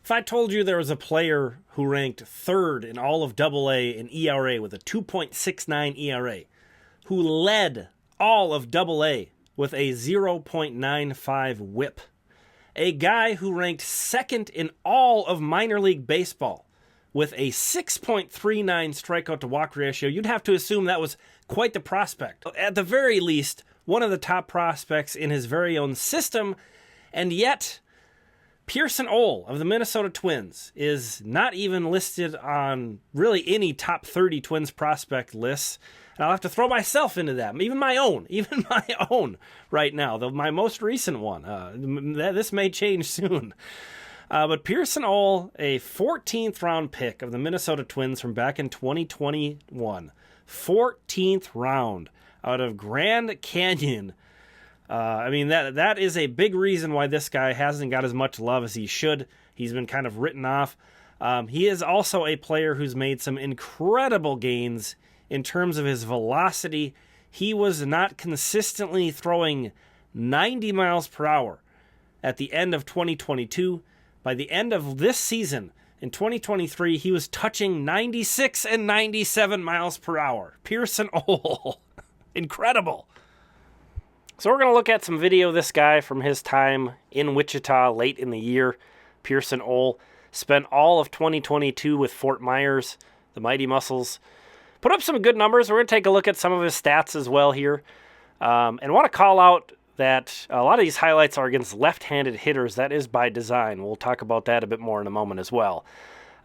If I told you there was a player who ranked third in all of AA in ERA with a 2.69 ERA, who led all of AA with a 0.95 whip, a guy who ranked second in all of minor league baseball with a 6.39 strikeout to walk ratio, you'd have to assume that was quite the prospect. At the very least, one of the top prospects in his very own system, and yet Pierson Ohl of the Minnesota Twins is not even listed on really any top 30 Twins prospect lists. And I'll have to throw myself into that, even my own right now, my most recent one. This may change soon. But Pierson Ohl, a 14th round pick of the Minnesota Twins from back in 2021. 14th round out of Grand Canyon. That is a big reason why this guy hasn't got as much love as he should. He's been kind of written off. He is also a player who's made some incredible gains in terms of his velocity. He was not consistently throwing 90 miles per hour at the end of 2022. By the end of this season, in 2023, he was touching 96 and 97 miles per hour. Pierson Ohl. Incredible. So we're going to look at some video of this guy from his time in Wichita late in the year. Pierson Ohl spent all of 2022 with Fort Myers, the Mighty Muscles. Put up some good numbers. We're going to take a look at some of his stats as well here. And want to call out that a lot of these highlights are against left-handed hitters. That is by design. We'll talk about that a bit more in a moment as well.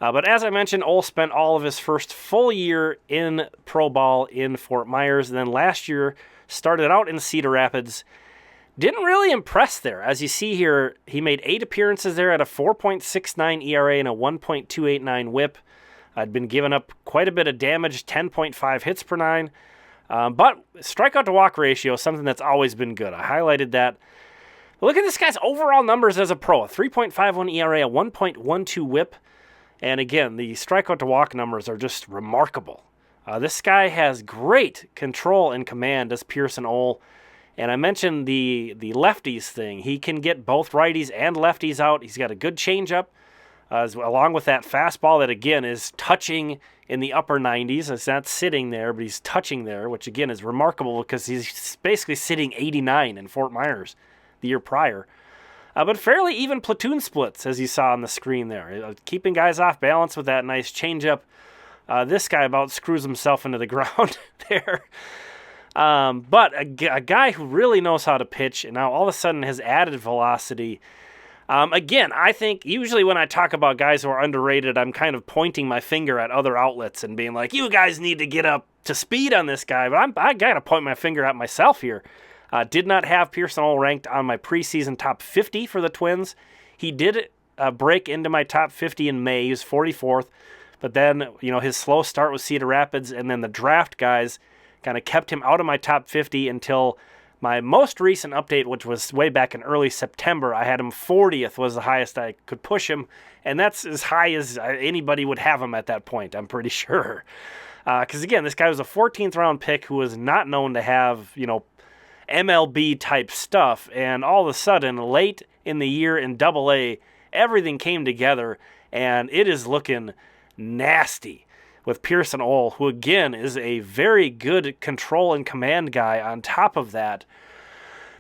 But as I mentioned, Ohl spent all of his first full year in pro ball in Fort Myers. And then last year started out in Cedar Rapids. Didn't really impress there. As you see here, he made 8 appearances there at a 4.69 ERA and a 1.289 whip. I'd been giving up quite a bit of damage, 10.5 hits per 9. But strikeout to walk ratio is something that's always been good. I highlighted that. Look at this guy's overall numbers as a pro. A 3.51 ERA, a 1.12 whip. And again, the strikeout to walk numbers are just remarkable. This guy has great control and command as Pierson Ohl. And I mentioned the lefties thing. He can get both righties and lefties out. He's got a good changeup, along with that fastball that, again, is touching in the upper 90s. It's not sitting there, but he's touching there, which, again, is remarkable because he's basically sitting 89 in Fort Myers the year prior. But fairly even platoon splits, as you saw on the screen there. Keeping guys off balance with that nice changeup. This guy about screws himself into the ground there. But a guy who really knows how to pitch and now all of a sudden has added velocity. Again, I think usually when I talk about guys who are underrated, I'm kind of pointing my finger at other outlets and being like, you guys need to get up to speed on this guy. But I got to point my finger at myself here. Did not have Pierson Ohl ranked on my preseason top 50 for the Twins. He did break into my top 50 in May. He was 44th. But then, his slow start with Cedar Rapids and then the draft guys kind of kept him out of my top 50 until my most recent update, which was way back in early September. I had him 40th was the highest I could push him, and that's as high as anybody would have him at that point, I'm pretty sure. Because, again, this guy was a 14th round pick who was not known to have, MLB-type stuff, and all of a sudden, late in the year in AA, everything came together, and it is looking nasty with Pierson Ohl, who again is a very good control and command guy on top of that.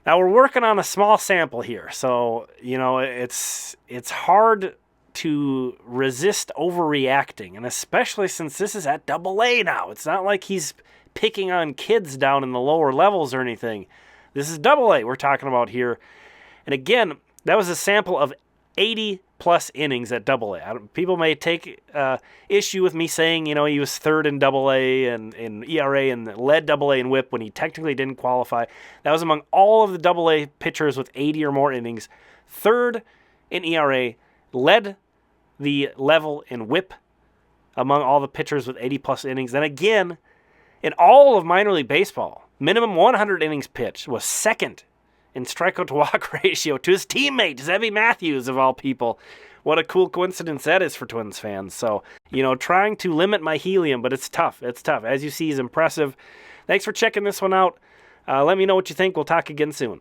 Now we're working on a small sample here, so it's hard to resist overreacting, and especially since this is at AA now. It's not like he's picking on kids down in the lower levels or anything. This is AA we're talking about here. And again, that was a sample of 80-plus innings at AA. People may take issue with me saying, he was third in AA and in ERA and led AA in WHIP when he technically didn't qualify. That was among all of the AA pitchers with 80 or more innings. Third in ERA, led the level in WHIP among all the pitchers with 80-plus innings. And again, in all of minor league baseball, minimum 100 innings pitched, was second in strikeout to walk ratio to his teammate, Zebby Matthews, of all people. What a cool coincidence that is for Twins fans. So, trying to limit my helium, but it's tough. It's tough. As you see, he's impressive. Thanks for checking this one out. Let me know what you think. We'll talk again soon.